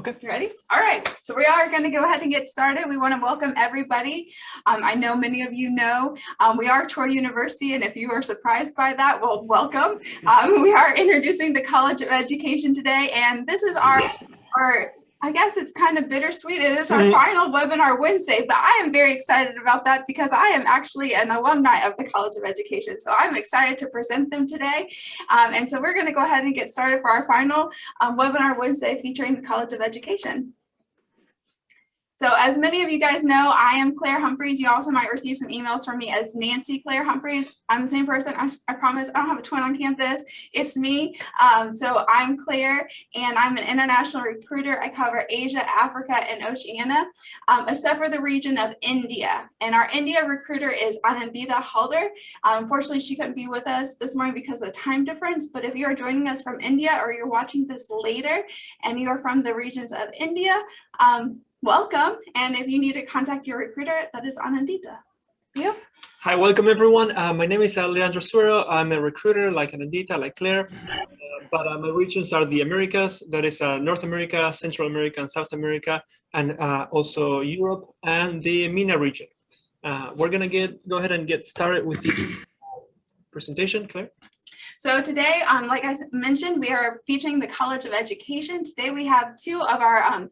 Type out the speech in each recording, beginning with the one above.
Okay. You ready? All right. So we are going to go ahead and get started. We want to welcome everybody. I know many of you know we are Troy University, and if you are surprised by that, well, welcome. We are introducing the College of Education today, and this is our I guess it's kind of bittersweet. It is our final Webinar Wednesday, but I am very excited about that because I am actually an alumni of the College of Education. So I'm excited to present them today. And so we're going to go ahead and get started for our final Webinar Wednesday featuring the College of Education. So as many of you guys know, I am Claire Humphreys. You also might receive some emails from me as Nancy Claire Humphreys. I'm the same person. I promise I don't have a twin on campus. It's me. So I'm Claire, and I'm an international recruiter. I cover Asia, Africa, and Oceania, except for the region of India. And our India recruiter is Anandita Halder. Unfortunately, she couldn't be with us this morning because of the time difference. But if you are joining us from India or you're watching this later and you are from the regions of India, welcome, and if you need to contact your recruiter, that is Anandita. You? Hi, welcome everyone. My name is Leandro Suero. I'm a recruiter like Anandita, like Claire, but my regions are the Americas, that is North America, Central America, and South America, and also Europe and the MENA region. We're gonna go ahead and get started with the presentation, Claire. So today, like I mentioned, we are featuring the College of Education. Today we have two of our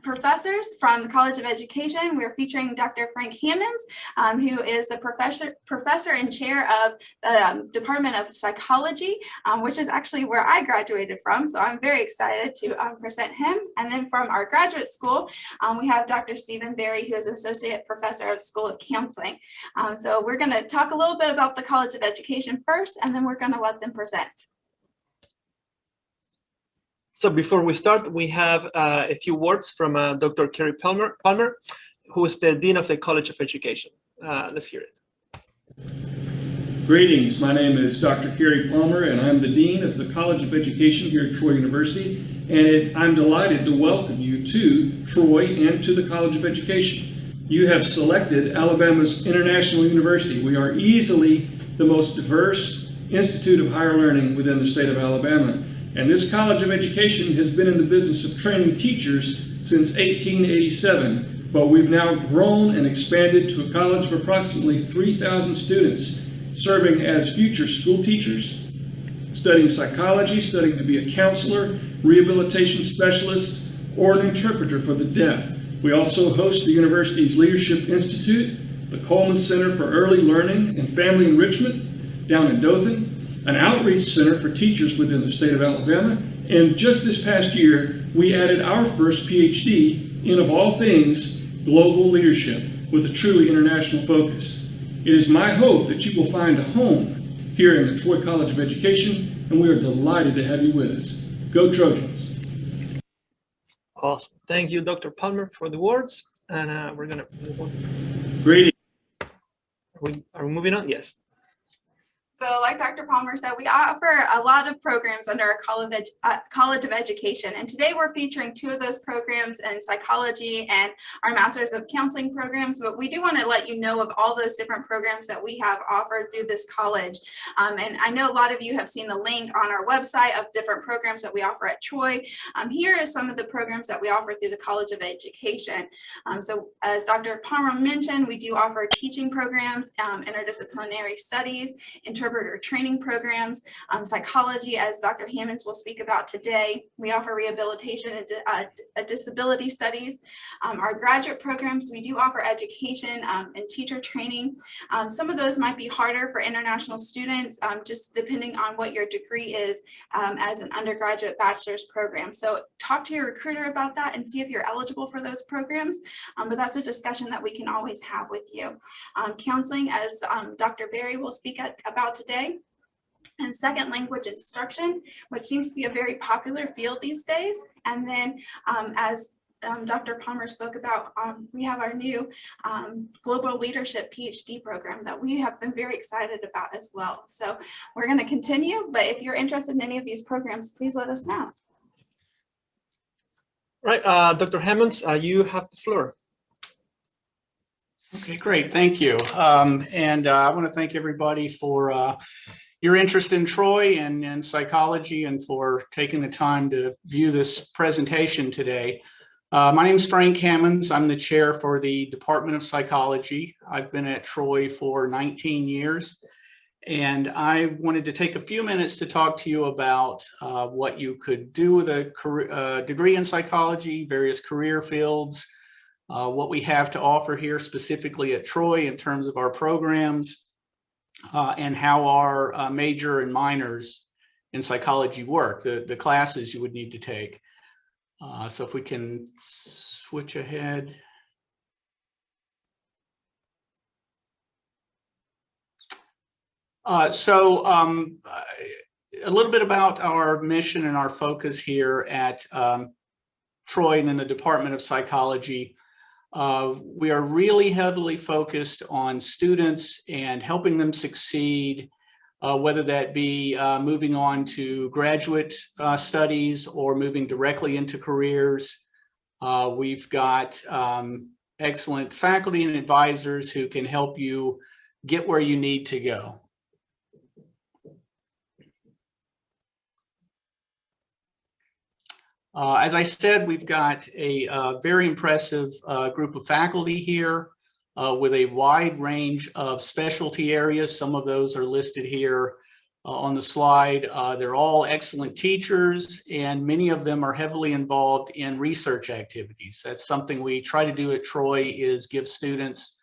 professors from the College of Education. We're featuring Dr. Frank Hammonds, who is the professor and chair of the Department of Psychology, which is actually where I graduated from. So I'm very excited to present him. And then from our graduate school, we have Dr. Stephan Berry, who is an associate professor of the School of Counseling. So we're going to talk a little bit about the College of Education first, and then we're going to let them present. So before we start, we have a few words from Dr. Kerry Palmer, who is the Dean of the College of Education. Let's hear it. Greetings, my name is Dr. Kerry Palmer, and I'm the Dean of the College of Education here at Troy University, and I'm delighted to welcome you to Troy and to the College of Education. You have selected Alabama's International University. We are easily the most diverse institute of higher learning within the state of Alabama. And this College of Education has been in the business of training teachers since 1887, but we've now grown and expanded to a college of approximately 3,000 students, serving as future school teachers, studying psychology, studying to be a counselor, rehabilitation specialist, or an interpreter for the deaf. We also host the university's Leadership Institute, the Coleman Center for Early Learning and Family Enrichment down in Dothan, an outreach center for teachers within the state of Alabama, and just this past year, we added our first PhD in, of all things, global leadership with a truly international focus. It is my hope that you will find a home here in the Troy College of Education, and we are delighted to have you with us. Go Trojans! Awesome. Thank you, Dr. Palmer, for the words, and we're gonna move on. Greetings. Are we moving on? Yes. So like Dr. Palmer said, we offer a lot of programs under our College of Education. And today we're featuring two of those programs in psychology and our Masters of Counseling programs. But we do want to let you know of all those different programs that we have offered through this college. And I know a lot of you have seen the link on our website of different programs that we offer at Troy. Here is some of the programs that we offer through the College of Education. So as Dr. Palmer mentioned, we do offer teaching programs, interdisciplinary studies, interpreter training programs, psychology, as Dr. Hammonds will speak about today. We offer rehabilitation and disability studies. Our graduate programs, we do offer education and teacher training. Some of those might be harder for international students, just depending on what your degree is as an undergraduate bachelor's program. So talk to your recruiter about that and see if you're eligible for those programs, but that's a discussion that we can always have with you. Counseling, as Dr. Berry will speak about today, and second language instruction, which seems to be a very popular field these days. And then as Dr. Palmer spoke about, we have our new Global Leadership PhD program that we have been very excited about as well. So we're going to continue, but if you're interested in any of these programs, please let us know. Right, Dr. Hammonds, you have the floor. Okay, great, thank you. I want to thank everybody for your interest in Troy and psychology, and for taking the time to view this presentation today. My name is Frank Hammonds. I'm the chair for the Department of Psychology. I've been at Troy for 19 years, and I wanted to take a few minutes to talk to you about what you could do with a degree in psychology, various career fields, what we have to offer here specifically at Troy in terms of our programs, and how our major and minors in psychology work, the classes you would need to take. So if we can switch ahead. A little bit about our mission and our focus here at Troy and in the Department of Psychology. We are really heavily focused on students and helping them succeed, whether that be moving on to graduate studies or moving directly into careers. We've got excellent faculty and advisors who can help you get where you need to go. As I said, we've got a very impressive group of faculty here with a wide range of specialty areas. Some of those are listed here on the slide. They're all excellent teachers, and many of them are heavily involved in research activities. That's something we try to do at Troy, is give students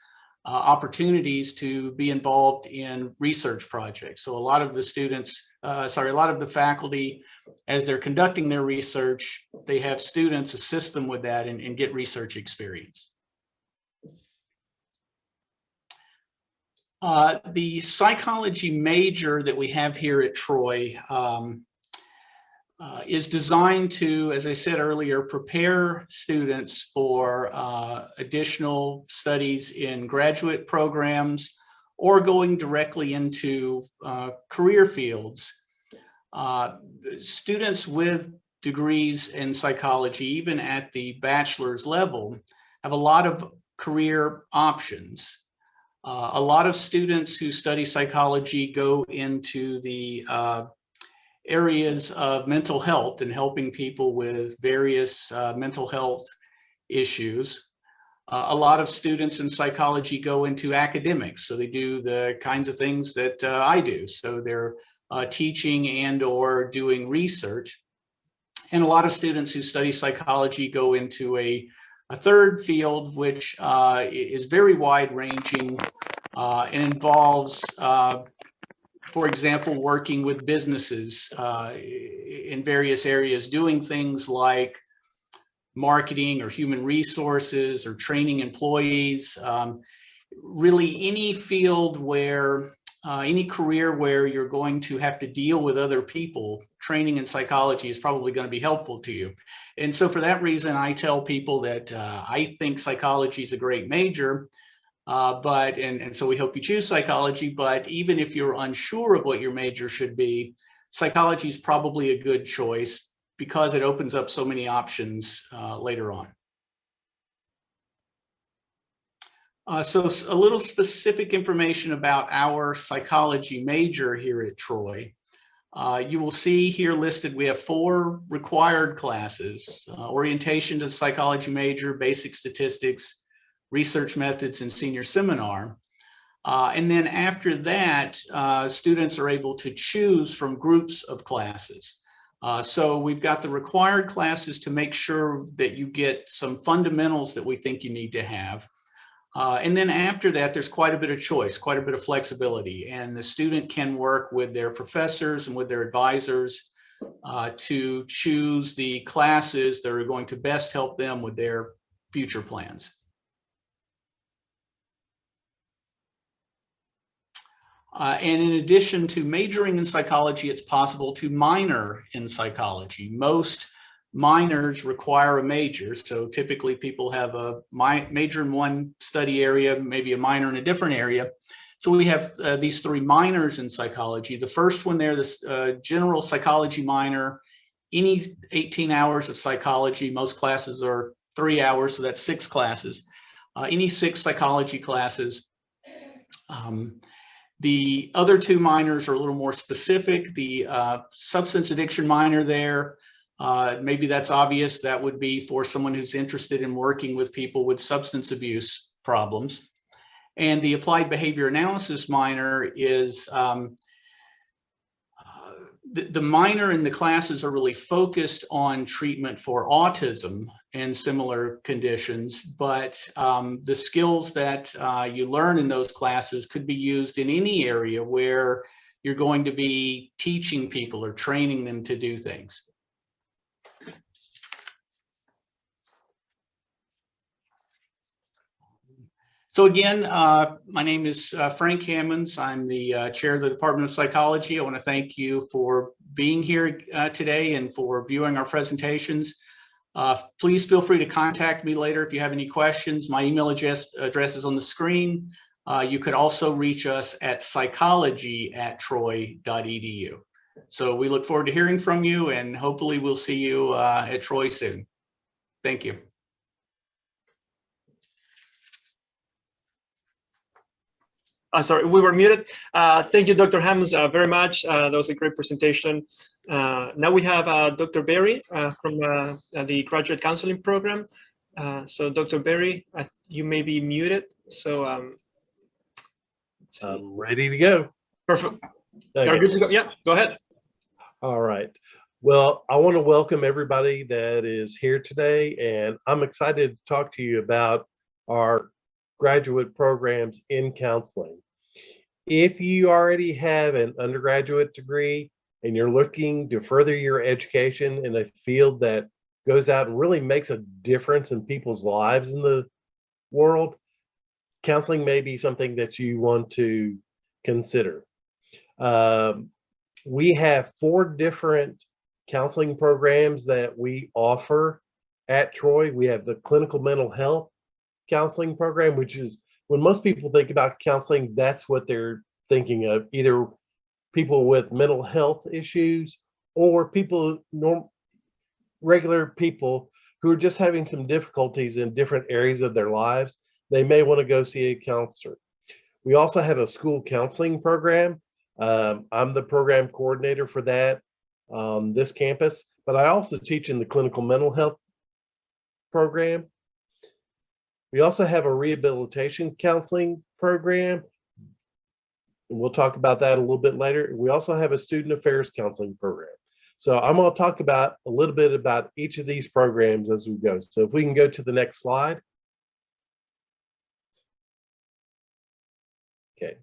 opportunities to be involved in research projects. So a lot of the students, a lot of the faculty, as they're conducting their research, they have students assist them with that and get research experience. The psychology major that we have here at Troy is designed to, as I said earlier, prepare students for additional studies in graduate programs or going directly into career fields. Students with degrees in psychology, even at the bachelor's level, have a lot of career options. A lot of students who study psychology go into the areas of mental health and helping people with various mental health issues. A lot of students in psychology go into academics, so they do the kinds of things that I do. So they're teaching and or doing research. And a lot of students who study psychology go into a third field, which is very wide-ranging and involves, for example, working with businesses in various areas, doing things like marketing or human resources or training employees. Really any field where, any career where you're going to have to deal with other people, training in psychology is probably going to be helpful to you. And so for that reason, I tell people that I think psychology is a great major, and so we hope you choose psychology, but even if you're unsure of what your major should be, psychology is probably a good choice because it opens up so many options later on. So a little specific information about our psychology major here at Troy. You will see here listed, we have 4 required classes: orientation to the psychology major, basic statistics, research methods, and senior seminar. And then after that, students are able to choose from groups of classes. So we've got the required classes to make sure that you get some fundamentals that we think you need to have. And then after that, there's quite a bit of choice, quite a bit of flexibility, and the student can work with their professors and with their advisors to choose the classes that are going to best help them with their future plans. And in addition to majoring in psychology, it's possible to minor in psychology. Most minors require a major, so typically people have a major in one study area, maybe a minor in a different area. So we have these 3 minors in psychology. The first one there, this general psychology minor, any 18 hours of psychology. Most classes are 3 hours, so that's 6 classes. Any 6 psychology classes. The other two minors are a little more specific. The substance addiction minor there, maybe that's obvious. That would be for someone who's interested in working with people with substance abuse problems. And the applied behavior analysis minor is the minor in the classes are really focused on treatment for autism and similar conditions, but the skills that you learn in those classes could be used in any area where you're going to be teaching people or training them to do things. So again, my name is Frank Hammonds. I'm the chair of the Department of Psychology. I want to thank you for being here today and for viewing our presentations. Please feel free to contact me later if you have any questions. My email address is on the screen. You could also reach us at psychology@troy.edu. So we look forward to hearing from you, and hopefully we'll see you at Troy soon. Thank you. Sorry, we were muted. Thank you, Dr. Hammonds, very much. That was a great presentation. Now we have Dr. Berry from the Graduate Counseling Program. So Dr. Berry, you may be muted. So I'm ready to go. Perfect. Okay. You're good to go. Yeah, go ahead. All right. Well, I want to welcome everybody that is here today, and I'm excited to talk to you about our graduate programs in counseling. If you already have an undergraduate degree and you're looking to further your education in a field that goes out and really makes a difference in people's lives in the world, counseling may be something that you want to consider. We have 4 different counseling programs that we offer at Troy. We have the clinical mental health counseling program, which is when most people think about counseling, that's what they're thinking of, either people with mental health issues or people, regular people who are just having some difficulties in different areas of their lives. They may want to go see a counselor. We also have a school counseling program. I'm the program coordinator for that on this campus, but I also teach in the clinical mental health program. We also have a rehabilitation counseling program, and we'll talk about that a little bit later. We also have a student affairs counseling program. So I'm going to talk about a little bit about each of these programs as we go. So if we can go to the next slide. Okay.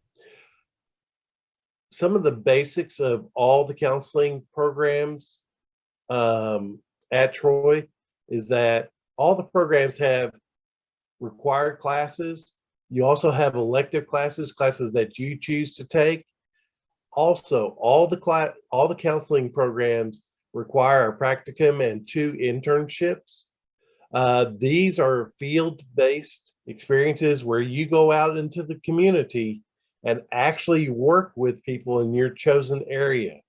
Some of the basics of all the counseling programs at Troy is that all the programs have required classes. You also have elective classes that you choose to take. Also, all the counseling programs require a practicum and 2 internships. These are field-based experiences where you go out into the community and actually work with people in your chosen area.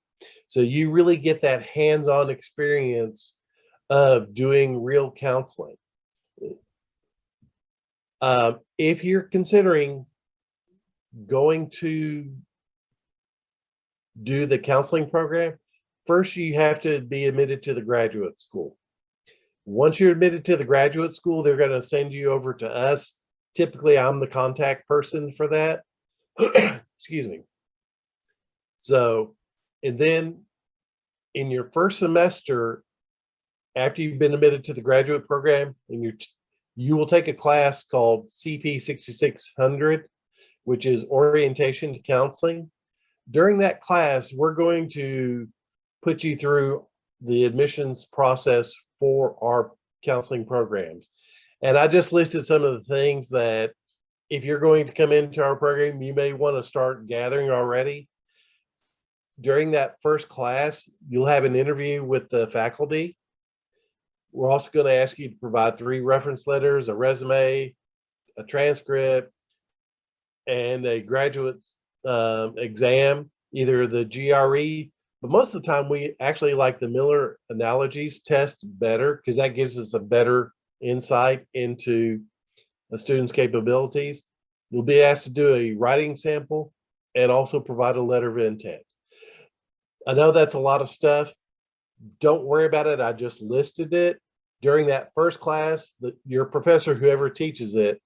So you really get that hands-on experience of doing real counseling. If you're considering going to do the counseling program, first you have to be admitted to the graduate school. Once you're admitted to the graduate school, they're going to send you over to us. Typically, I'm the contact person for that. Excuse me. So, and then in your first semester, after you've been admitted to the graduate program, and you will take a class called CP 6600, which is Orientation to Counseling. During that class, we're going to put you through the admissions process for our counseling programs. And I just listed some of the things that if you're going to come into our program, you may want to start gathering already. During that first class, you'll have an interview with the faculty. We're also going to ask you to provide 3 reference letters, a resume, a transcript, and a graduate exam, either the GRE, but most of the time we actually like the Miller Analogies test better because that gives us a better insight into a student's capabilities. You'll be asked to do a writing sample and also provide a letter of intent. I know that's a lot of stuff. Don't worry about it. I just listed it. During that first class, your professor, whoever teaches it,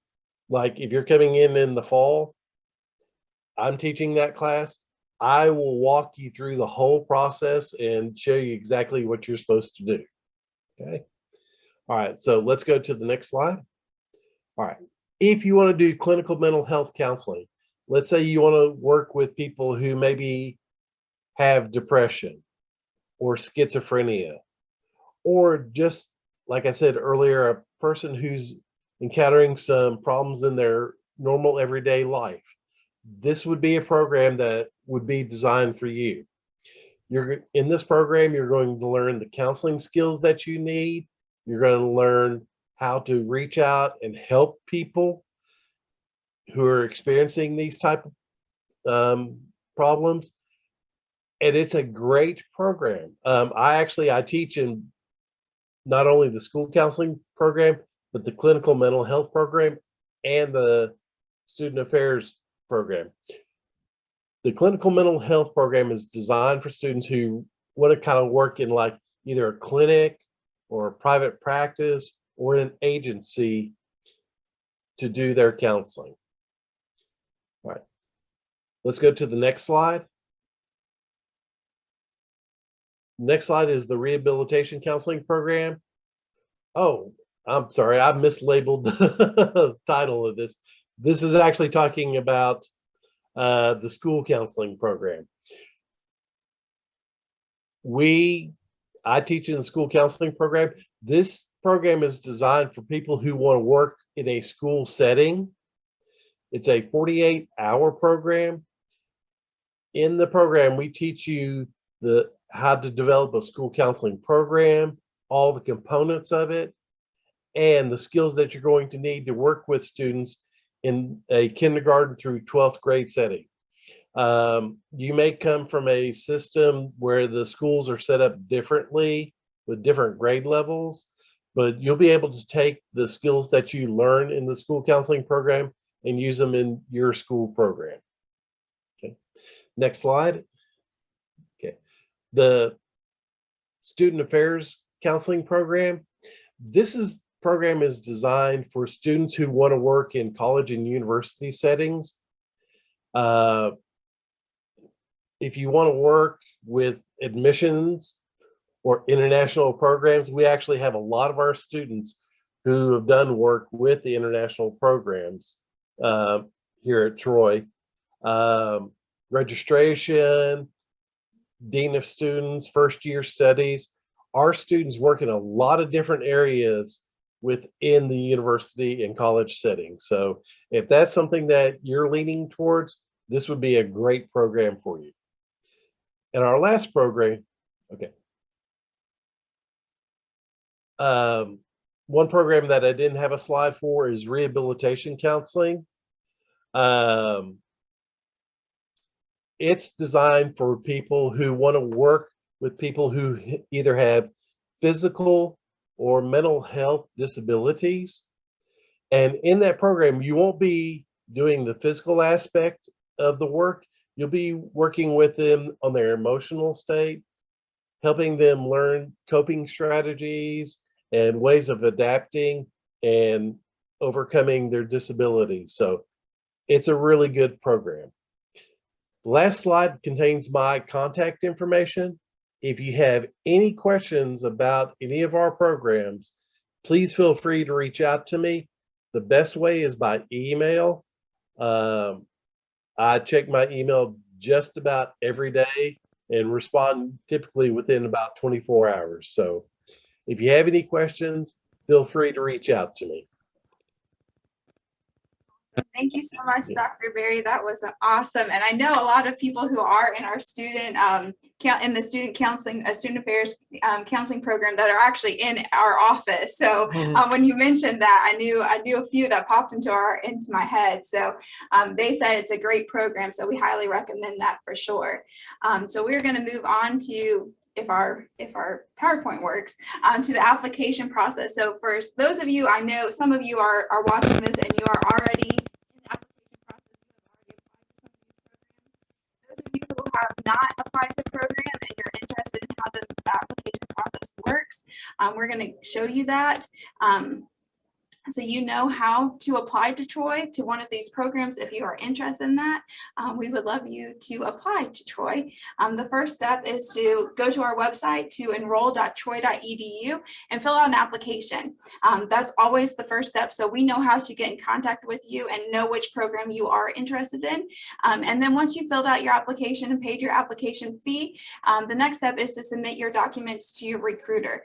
like if you're coming in the fall, I'm teaching that class, I will walk you through the whole process and show you exactly what you're supposed to do. Okay. All right. So let's go to the next slide. All right. If you want to do clinical mental health counseling, let's say you want to work with people who maybe have depression or schizophrenia, or just like I said earlier, a person who's encountering some problems in their normal everyday life. This would be a program that would be designed for you. In this program, you're going to learn the counseling skills that you need. You're going to learn how to reach out and help people who are experiencing these type of problems. And it's a great program. I teach in not only the school counseling program, but the clinical mental health program and the student affairs program. The clinical mental health program is designed for students who want to kind of work in like either a clinic or a private practice or in an agency to do their counseling. All right, let's go to the next slide. Next slide is the rehabilitation counseling program. Oh, I'm sorry, I mislabeled the title of this. This is actually talking about the school counseling program. I teach in the school counseling program. This program is designed for people who want to work in a school setting. It's a 48-hour program. In the program, we teach you how to develop a school counseling program, all the components of it, and the skills that you're going to need to work with students in a kindergarten through 12th grade setting. You may come from a system where the schools are set up differently with different grade levels, but you'll be able to take the skills that you learn in the school counseling program and use them in your school program. Okay, next slide. Okay, the student affairs counseling program. This program is designed for students who want to work in college and university settings. If you want to work with admissions or international programs, we actually have a lot of our students who have done work with the international programs here at Troy. Registration, dean of students, first year studies. Our students work in a lot of different areas within the university and college setting. So if that's something that you're leaning towards, this would be a great program for you. And our last program, okay. One program that I didn't have a slide for is rehabilitation counseling. It's designed for people who want to work with people who either have physical or mental health disabilities. And in that program, you won't be doing the physical aspect of the work. You'll be working with them on their emotional state, helping them learn coping strategies and ways of adapting and overcoming their disabilities. So it's a really good program. The last slide contains my contact information. If you have any questions about any of our programs, please feel free to reach out to me. The best way is by email. I check my email just about every day and respond typically within about 24 hours. So if you have any questions, feel free to reach out to me. Thank you so much, Dr. Berry. That was awesome. And I know a lot of people who are in our student in the student counseling, student affairs counseling program that are actually in our office. So when you mentioned that, I knew a few that popped into my head. So they said it's a great program. So we highly recommend that for sure. So we're going to move on to, if our PowerPoint works, to the application process. So for those of you, I know some of you are watching this and you are already in the application process. You have already applied to some of these programs. have not applied to the program and you're interested in how the application process works, we're going to show you that. So you know how to apply to Troy, to one of these programs. If you are interested in that, we would love you to apply to Troy. The first step is to go to our website to enroll.troy.edu and fill out an application. That's always the first step, so we know how to get in contact with you and know which program you are interested in. And then once you filled out your application and paid your application fee, the next step is to submit your documents to your recruiter.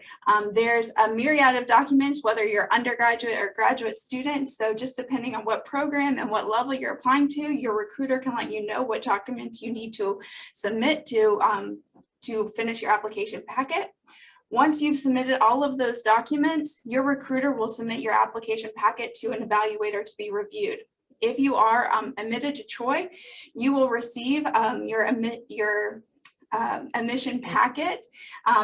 There's a myriad of documents, whether you're undergraduate or graduate students. So just depending on what program and what level you're applying to, your recruiter can let you know what documents you need to submit to finish your application packet. Once you've submitted all of those documents, your recruiter will submit your application packet to an evaluator to be reviewed. If you are admitted to Troy, you will receive your admission packet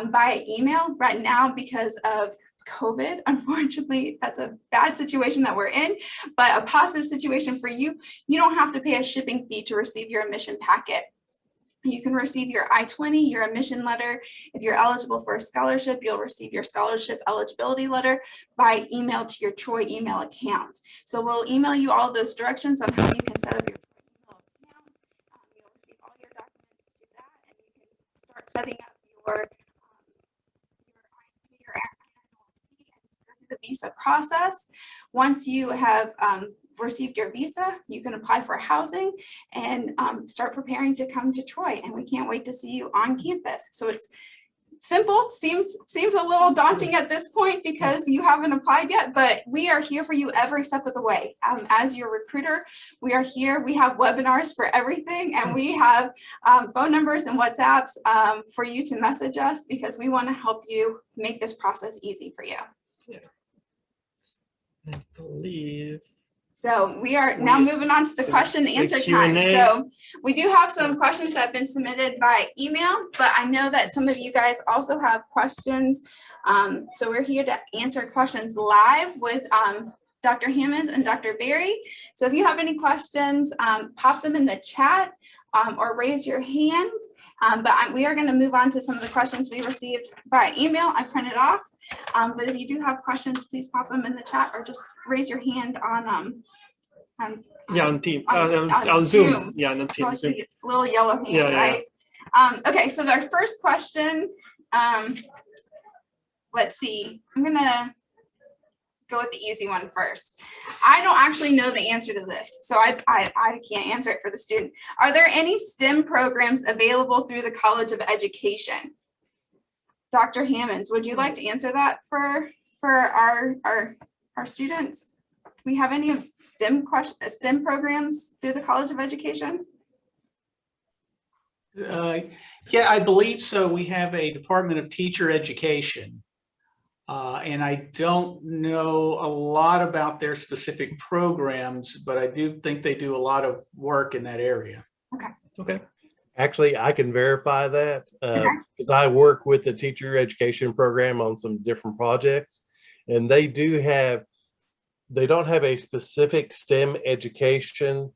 by email. Right now, because of COVID, unfortunately, that's a bad situation that we're in, but a positive situation for you. You don't have to pay a shipping fee to receive your admission packet. You can receive your I-20, your admission letter. If you're eligible for a scholarship, you'll receive your scholarship eligibility letter by email to your Troy email account. So we'll email you all those directions on how you can set up your email account. You'll receive all your documents to that, and you can start setting up your the visa process. Once you have received your visa, you can apply for housing and start preparing to come to Troy. And we can't wait to see you on campus. So it's simple, seems a little daunting at this point because you haven't applied yet, but we are here for you every step of the way. As your recruiter, we are here. We have webinars for everything, and we have phone numbers and WhatsApps for you to message us because we want to help you make this process easy for you. Yeah. I believe. So we are now moving on to the question and answer time. So we do have some questions that have been submitted by email, but I know that some of you guys also have questions. So we're here to answer questions live with Dr. Hammonds and Dr. Berry. So if you have any questions, pop them in the chat or raise your hand. But we are going to move on to some of the questions we received by email. I printed off. But if you do have questions, please pop them in the chat or just raise your hand on Team, on Zoom. Yeah, on Team. So little yellow hand, yeah, right? Okay, so our first question, let's see. I'm going to go with the easy one first. I don't actually know the answer to this, so I can't answer it for the student. Are there any STEM programs available through the College of Education? Dr. Hammonds, would you like to answer that for our students? Do we have any STEM programs through the College of Education? Yeah, I believe so. We have a Department of Teacher Education. And I don't know a lot about their specific programs, but I do think they do a lot of work in that area. Okay. Actually, I can verify that because I work with the teacher education program on some different projects, and they don't have a specific STEM education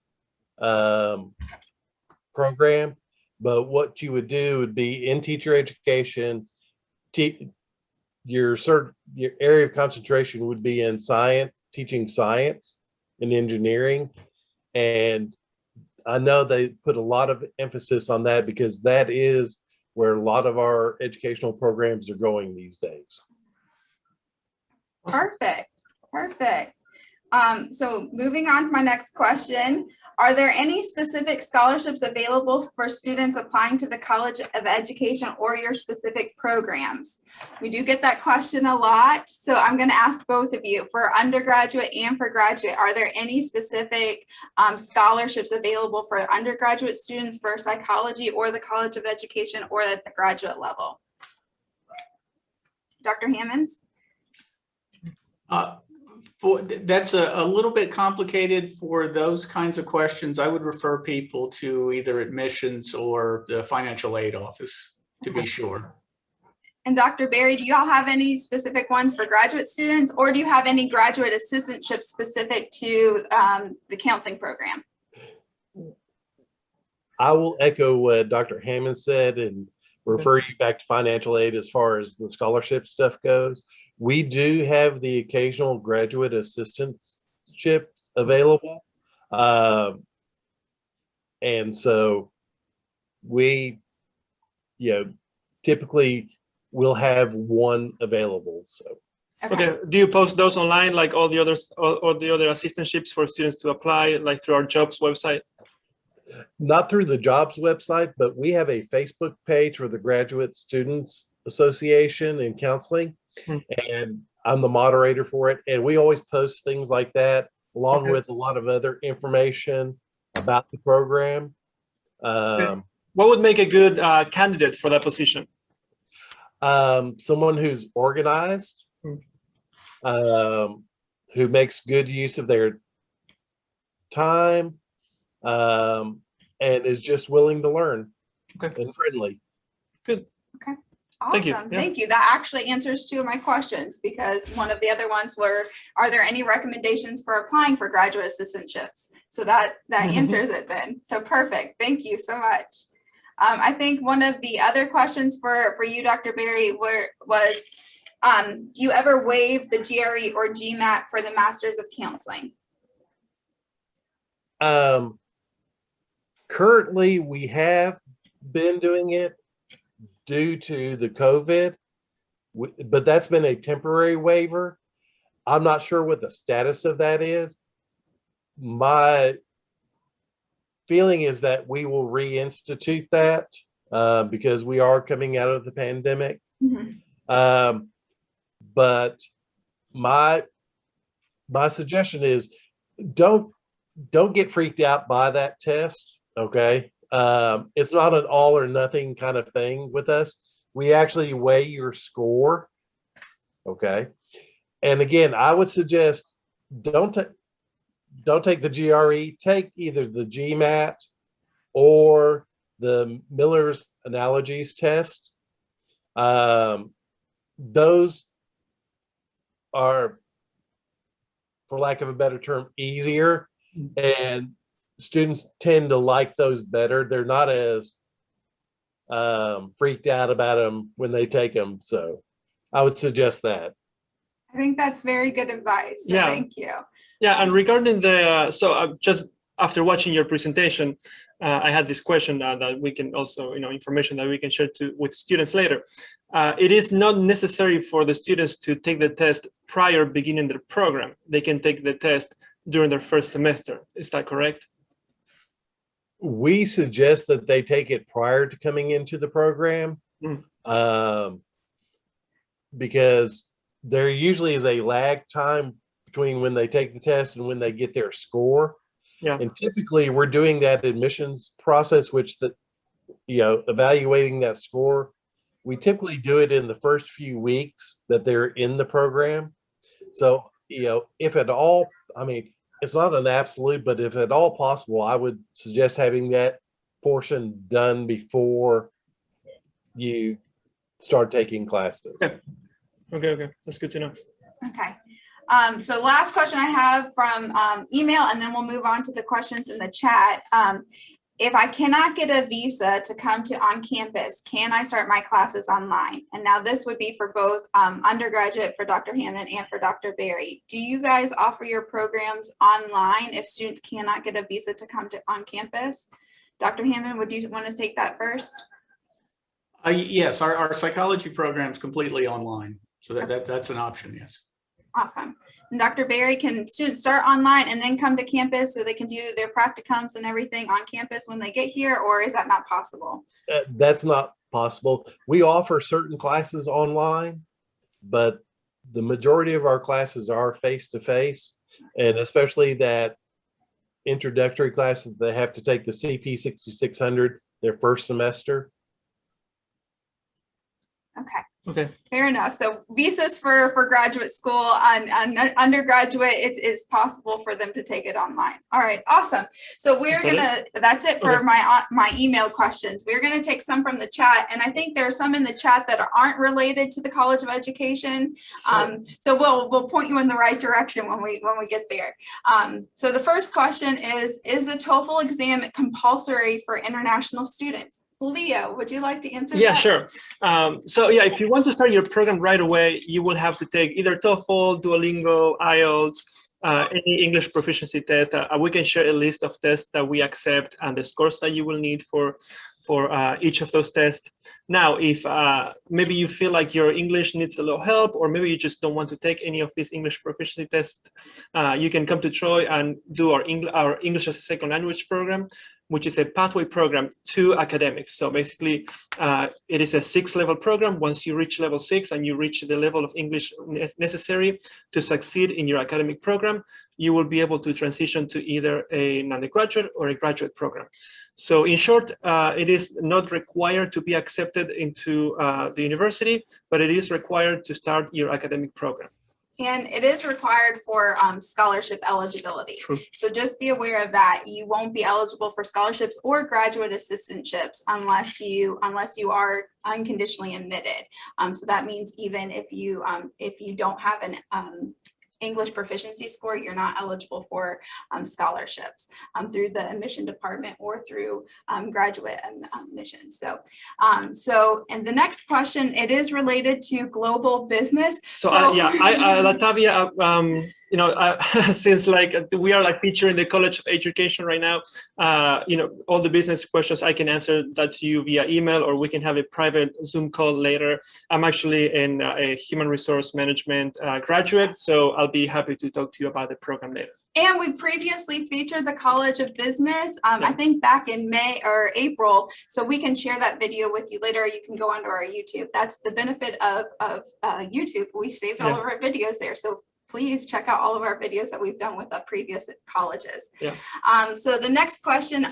program, but what you would do would be in teacher education, your area of concentration would be in science, teaching science and engineering. And I know they put a lot of emphasis on that because that is where a lot of our educational programs are going these days. Perfect. So moving on to my next question. Are there any specific scholarships available for students applying to the College of Education or your specific programs? We do get that question a lot, so I'm going to ask both of you, for undergraduate and for graduate, are there any specific scholarships available for undergraduate students for psychology or the College of Education or at the graduate level? Dr. Hammonds? That's a little bit complicated. For those kinds of questions, I would refer people to either admissions or the financial aid office to be sure. And Dr. Berry, do you all have any specific ones for graduate students, or do you have any graduate assistantships specific to the counseling program? I will echo what Dr. Hammond said and refer you back to financial aid as far as the scholarship stuff goes. We do have the occasional graduate assistantships available. And so we, typically will have one available. So. Okay. Do you post those online, like all the others, all the other assistantships for students to apply, like through our jobs website? Not through the jobs website, but we have a Facebook page for the Graduate Students Association in Counseling, and I'm the moderator for it. And we always post things like that, along with a lot of other information about the program. What would make a good candidate for that position? Someone who's organized, who makes good use of their time, and is just willing to learn and friendly. Good. Okay. Awesome. Thank you. Yeah. Thank you. That actually answers two of my questions, because one of the other ones were, are there any recommendations for applying for graduate assistantships? So that answers it then. So perfect. Thank you so much. I think one of the other questions for you, Dr. Berry, was, do you ever waive the GRE or GMAT for the Masters of Counseling? Currently, we have been doing it due to the COVID, but that's been a temporary waiver. I'm not sure what the status of that is. My feeling is that we will reinstitute that because we are coming out of the pandemic. But my suggestion is don't get freaked out by that test. Okay. It's not an all or nothing kind of thing with us. We actually weigh your score. Okay. And again, I would suggest don't take the GRE, take either the GMAT or the Miller's Analogies test. Those are, for lack of a better term, easier, and students tend to like those better. They're not as freaked out about them when they take them. So I would suggest that. I think that's very good advice. So Yeah. Thank you. Yeah, and regarding the, just after watching your presentation, I had this question that we can also, information that we can share with students later. It is not necessary for the students to take the test prior beginning their program. They can take the test during their first semester. Is that correct? We suggest that they take it prior to coming into the program, because there usually is a lag time between when they take the test and when they get their score. Yeah. And typically we're doing that admissions process, which evaluating that score, we typically do it in the first few weeks that they're in the program. So, if at all, it's not an absolute, but if at all possible, I would suggest having that portion done before you start taking classes. Okay. That's good to know. Okay. So last question I have from email, and then we'll move on to the questions in the chat. If I cannot get a visa to come to on campus, can I start my classes online? And now this would be for both undergraduate, for Dr. Hammond and for Dr. Berry. Do you guys offer your programs online if students cannot get a visa to come to on campus? Dr. Hammond, would you want to take that first? Yes, our psychology program is completely online. So that's an option, yes. Awesome. And Dr. Berry, can students start online and then come to campus so they can do their practicums and everything on campus when they get here, or is that not possible? That's not possible. We offer certain classes online, but the majority of our classes are face-to-face, and especially that introductory class that they have to take the CP 6600 their first semester. Okay. Okay. Fair enough. So visas for graduate school and undergraduate, it is possible for them to take it online. All right, awesome. So that's it for my email questions. We're gonna take some from the chat, and I think there are some in the chat that aren't related to the College of Education. So we'll point you in the right direction when we get there. So the first question is the TOEFL exam compulsory for international students? Leo, would you like to answer that? Yeah, sure. So yeah, if you want to start your program right away, you will have to take either TOEFL, Duolingo, IELTS, any English proficiency test. We can share a list of tests that we accept and the scores that you will need for each of those tests. Now, if maybe you feel like your English needs a little help, or maybe you just don't want to take any of these English proficiency tests, you can come to Troy and do our English as a second language program, which is a pathway program to academics. So basically, it is a 6-level program. Once you reach level 6 and you reach the level of English necessary to succeed in your academic program, you will be able to transition to either an undergraduate or a graduate program. So in short, it is not required to be accepted into the university, but it is required to start your academic program. And it is required for scholarship eligibility. True. So just be aware of that. You won't be eligible for scholarships or graduate assistantships unless you are unconditionally admitted. So that means even if you don't have an English proficiency score, you're not eligible for scholarships through the admission department or through graduate admissions. So, and the next question, it is related to global business. Latavia, since we are featuring the College of Education right now, all the business questions, I can answer that to you via email, or we can have a private Zoom call later. I'm actually in a human resource management graduate, so I'll be happy to talk to you about the program later. And we previously featured the College of Business, I think back in May or April, so we can share that video with you later. You can go onto our YouTube. That's the benefit of YouTube. We've saved all of our videos there. So please check out all of our videos that we've done with the previous colleges. Yeah. So the next question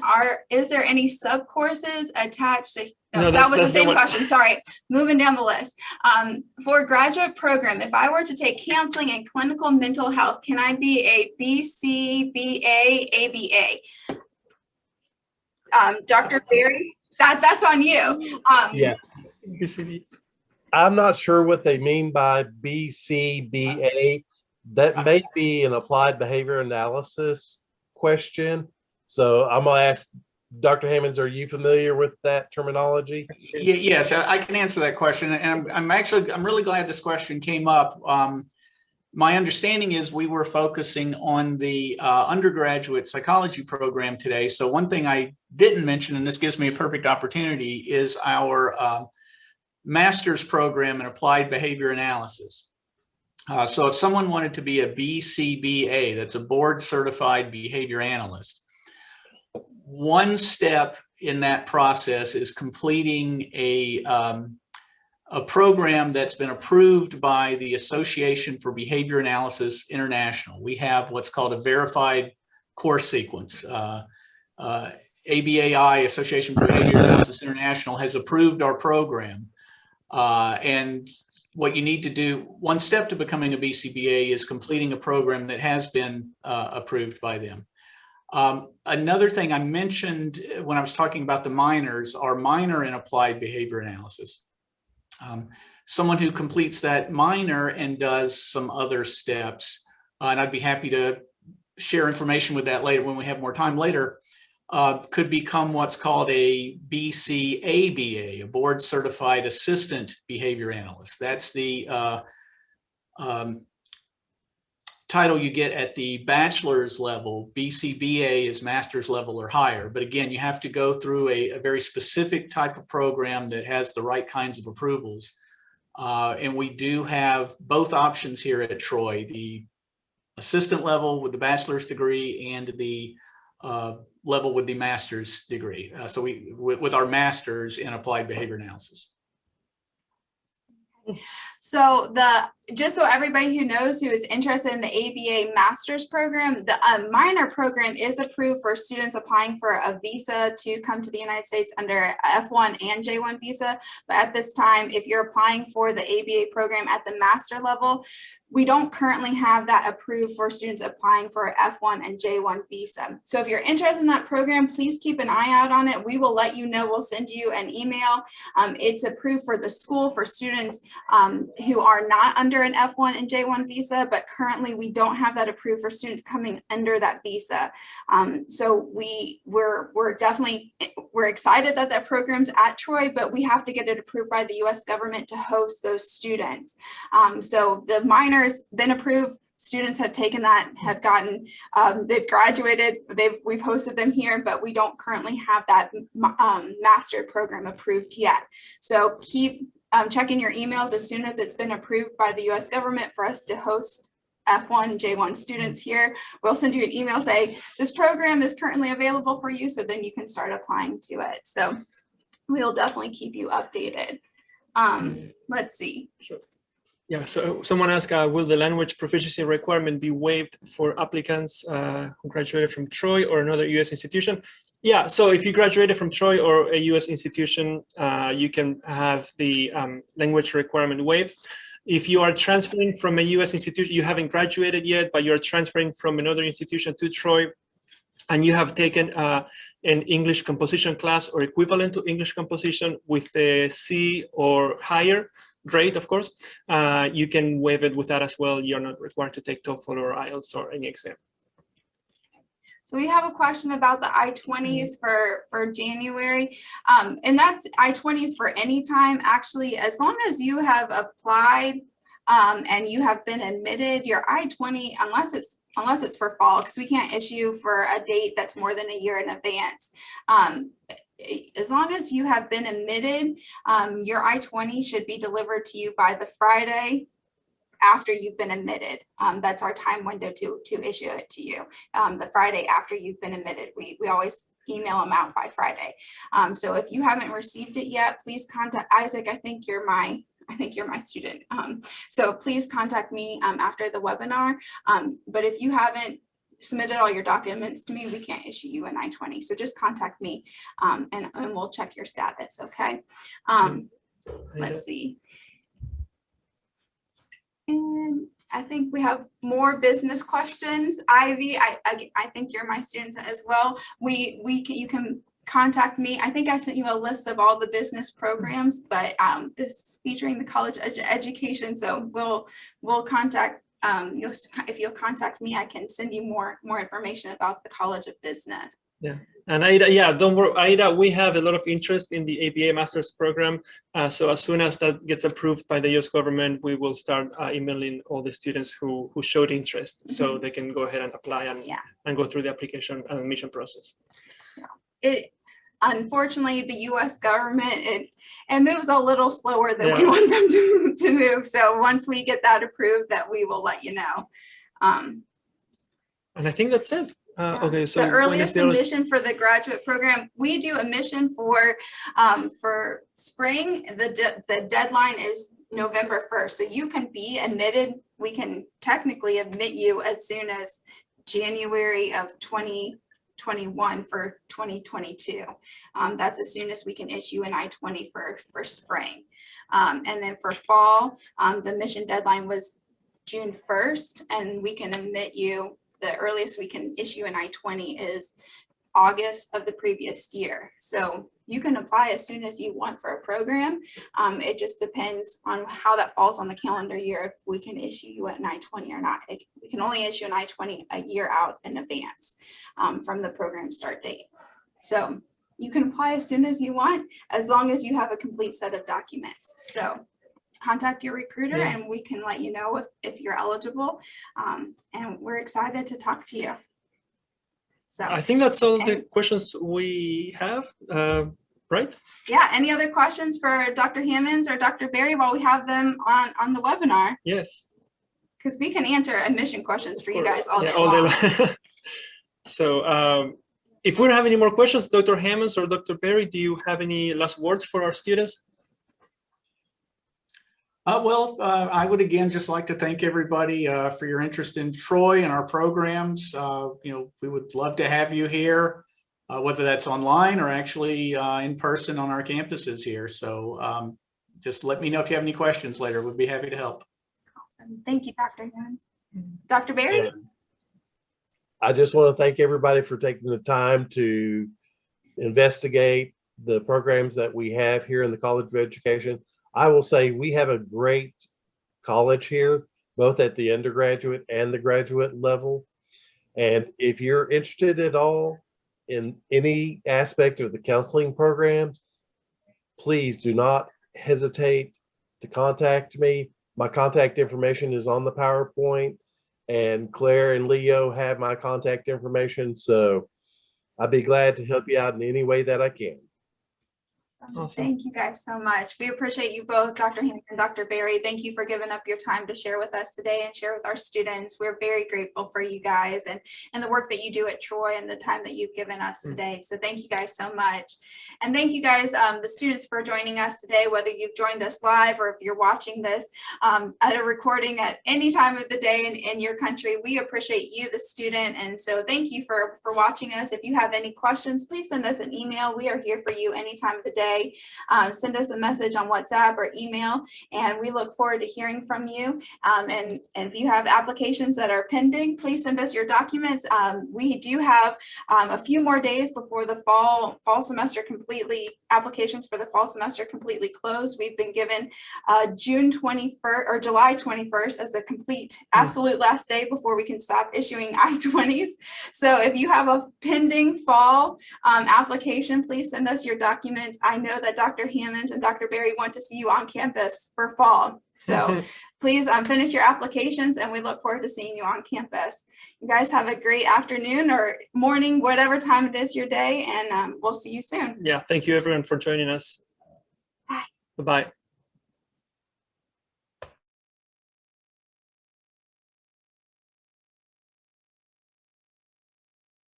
is there any sub-courses attached to, that was the same question, sorry. Moving down the list. For graduate program, if I were to take counseling and clinical mental health, can I be a BC, BA, ABA? Dr. Berry, that's on you. Yeah. I'm not sure what they mean by BCBA. That may be an applied behavior analysis question. So I'm going to ask Dr. Hammonds, are you familiar with that terminology? Yes, I can answer that question. And I'm really glad this question came up. My understanding is we were focusing on the undergraduate psychology program today. So one thing I didn't mention, and this gives me a perfect opportunity, is our master's program in applied behavior analysis. So if someone wanted to be a BCBA, that's a board certified behavior analyst, one step in that process is completing a program that's been approved by the Association for Behavior Analysis International. We have what's called a verified course sequence. ABAI, Association for Behavior Analysis International, has approved our program. And what you need to do, one step to becoming a BCBA is completing a program that has been approved by them. Another thing I mentioned when I was talking about the minors, our minor in applied behavior analysis. Someone who completes that minor and does some other steps, and I'd be happy to share information with that later when we have more time later, could become what's called a BCABA, a board certified assistant behavior analyst. That's the title you get at the bachelor's level. BCBA is master's level or higher. But again, you have to go through a very specific type of program that has the right kinds of approvals. And we do have both options here at Troy, the assistant level with the bachelor's degree and the level with the master's degree. So with our master's in applied behavior analysis. So just so everybody who knows who is interested in the ABA master's program, the minor program is approved for students applying for a visa to come to the United States under F1 and J1 visa. But at this time, if you're applying for the ABA program at the master level, we don't currently have that approved for students applying for F1 and J1 visa. So if you're interested in that program, please keep an eye out on it. We will let you know. We'll send you an email. It's approved for the school for students who are not under an F1 and J1 visa, but currently we don't have that approved for students coming under that visa. So we're definitely, we're excited that that program's at Troy, but we have to get it approved by the US government to host those students. So the minor been approved. Students have taken that, have gotten, they've graduated, we've hosted them here, but we don't currently have that master program approved yet. So keep checking your emails as soon as it's been approved by the US government for us to host F1 and J1 students here. We'll send you an email saying this program is currently available for you, so then you can start applying to it. So we'll definitely keep you updated. Let's see. Sure. Yeah, so someone asked, will the language proficiency requirement be waived for applicants who graduated from Troy or another US institution? Yeah, so if you graduated from Troy or a US institution, you can have the language requirement waived. If you are transferring from a US institution, you haven't graduated yet, but you're transferring from another institution to Troy, and you have taken an English composition class or equivalent to English composition with a C or higher grade, of course, you can waive it with that as well. You're not required to take TOEFL or IELTS or any exam. So we have a question about the I-20s for January, and that's I-20s for any time. Actually, as long as you have applied and you have been admitted, your I-20, unless it's for fall, because we can't issue for a date that's more than a year in advance. As long as you have been admitted, your I-20 should be delivered to you by the Friday after you've been admitted. That's our time window to issue it to you. The Friday after you've been admitted, we always email them out by Friday. So if you haven't received it yet, please contact Isaac. I think you're my student. So please contact me after the webinar. But if you haven't submitted all your documents to me, we can't issue you an I-20. So just contact me and we'll check your status, okay? Let's see. And I think we have more business questions. Ivy, I think you're my student as well. You can contact me. I think I sent you a list of all the business programs, but this is featuring the college education. So we'll contact, if you'll contact me, I can send you more information about the College of Business. Yeah, and Aida, yeah, don't worry, Aida, we have a lot of interest in the ABA Master's Program. So as soon as that gets approved by the US government, we will start emailing all the students who showed interest, so they can go ahead and apply and go through the application and admission process. Unfortunately, the US government, it moves a little slower than we want them to move. So once we get that approved, that we will let you know. And I think that's it. Okay, so the earliest admission for the graduate program, we do admission for spring. The deadline is November 1st. So you can be admitted. We can technically admit you as soon as January of 2021 for 2022. That's as soon as we can issue an I-20 for spring. And then for fall, the admission deadline was June 1st, and we can admit you. The earliest we can issue an I-20 is August of the previous year. So you can apply as soon as you want for a program. It just depends on how that falls on the calendar year, if we can issue you an I-20 or not. We can only issue an I-20 a year out in advance from the program start date. So you can apply as soon as you want, as long as you have a complete set of documents. So contact your recruiter and we can let you know if you're eligible. And we're excited to talk to you. So I think that's all the questions we have, right? Yeah, any other questions for Dr. Hammonds or Dr. Berry while we have them on the webinar? Yes. Because we can answer admission questions for you guys all day long. So if we don't have any more questions, Dr. Hammonds or Dr. Berry, do you have any last words for our students? I would again just like to thank everybody for your interest in Troy and our programs. We would love to have you here, whether that's online or actually in person on our campuses here. So just let me know if you have any questions later. We'd be happy to help. Awesome. Thank you, Dr. Hammonds. Dr. Berry? And I just want to thank everybody for taking the time to investigate the programs that we have here in the College of Education. I will say we have a great college here, both at the undergraduate and the graduate level. And if you're interested at all in any aspect of the counseling programs, please do not hesitate to contact me. My contact information is on the PowerPoint, and Claire and Leo have my contact information. So I'd be glad to help you out in any way that I can. Awesome. Thank you guys so much. We appreciate you both, Dr. Hammonds and Dr. Berry. Thank you for giving up your time to share with us today and share with our students. We're very grateful for you guys and the work that you do at Troy and the time that you've given us today. So thank you guys so much. And thank you guys, the students, for joining us today, whether you've joined us live or if you're watching this at a recording at any time of the day in your country. We appreciate you, the student. And so thank you for watching us. If you have any questions, please send us an email. We are here for you any time of the day. Send us a message on WhatsApp or email, and we look forward to hearing from you. And if you have applications that are pending, please send us your documents. We do have a few more days before the fall semester applications for the fall semester completely close. We've been given June 21st or July 21st as the absolute last day before we can stop issuing I-20s. So if you have a pending fall application, please send us your documents. I know that Dr. Hammonds and Dr. Berry want to see you on campus for fall. So please finish your applications, and we look forward to seeing you on campus. You guys have a great afternoon or morning, whatever time it is your day, and we'll see you soon. Yeah, thank you everyone for joining us. Bye. Bye-bye.